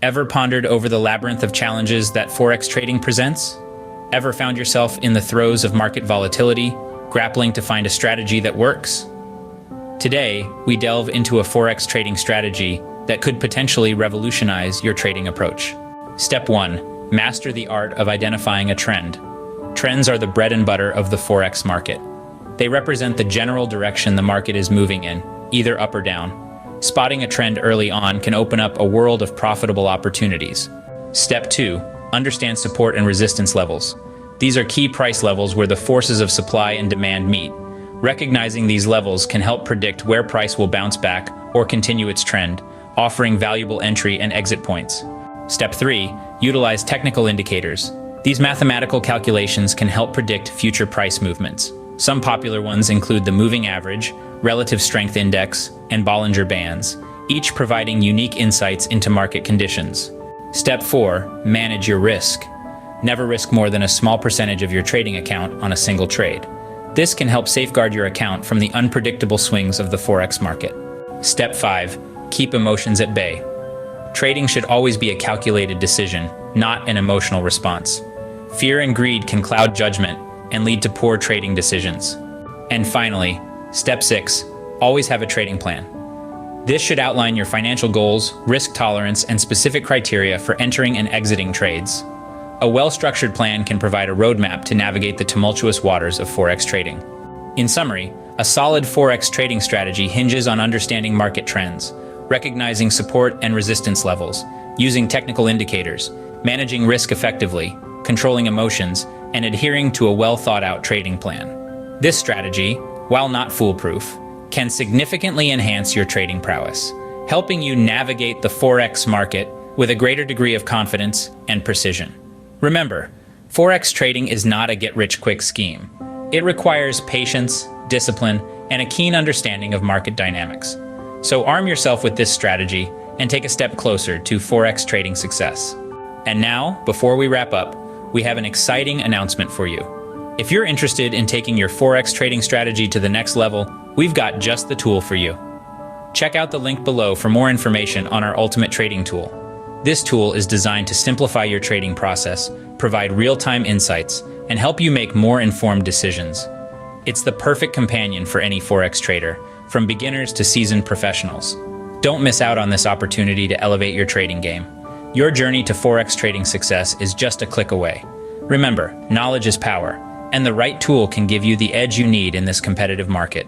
Ever pondered over the labyrinth of challenges that Forex trading presents? Ever found yourself in the throes of market volatility, grappling to find a strategy that works? Today, we delve into a Forex trading strategy that could potentially revolutionize your trading approach. Step 1. Master the art of identifying a trend. Trends are the bread and butter of the Forex market. They represent the general direction the market is moving in, either up or down. Spotting a trend early on can open up a world of profitable opportunities. Step 2. Understand support and resistance levels. These are key price levels where the forces of supply and demand meet. Recognizing these levels can help predict where price will bounce back or continue its trend, offering valuable entry and exit points. Step 3. Utilize technical indicators. These mathematical calculations can help predict future price movements. Some popular ones include the moving average, relative strength index, and Bollinger Bands, each providing unique insights into market conditions. Step 4. Manage your risk. Never risk more than a small percentage of your trading account on a single trade. This can help safeguard your account from the unpredictable swings of the Forex market. Step 5. Keep emotions at bay. Trading should always be a calculated decision, not an emotional response. Fear and greed can cloud judgment and lead to poor trading decisions. And finally, Step 6. Always have a trading plan. This should outline your financial goals, risk tolerance, and specific criteria for entering and exiting trades. A well-structured plan can provide a roadmap to navigate the tumultuous waters of Forex trading. In summary, a solid Forex trading strategy hinges on understanding market trends, recognizing support and resistance levels, using technical indicators, managing risk effectively, controlling emotions, and adhering to a well-thought-out trading plan. This strategy, while not foolproof, can significantly enhance your trading prowess, helping you navigate the Forex market with a greater degree of confidence and precision. Remember, Forex trading is not a get-rich-quick scheme. It requires patience, discipline, and a keen understanding of market dynamics. So arm yourself with this strategy and take a step closer to Forex trading success. And now, before we wrap up, we have an exciting announcement for you. If you're interested in taking your Forex trading strategy to the next level, we've got just the tool for you. Check out the link below for more information on our Ultimate Trading Tool. This tool is designed to simplify your trading process, provide real-time insights, and help you make more informed decisions. It's the perfect companion for any Forex trader, from beginners to seasoned professionals. Don't miss out on this opportunity to elevate your trading game. Your journey to Forex trading success is just a click away. Remember, knowledge is power, and the right tool can give you the edge you need in this competitive market.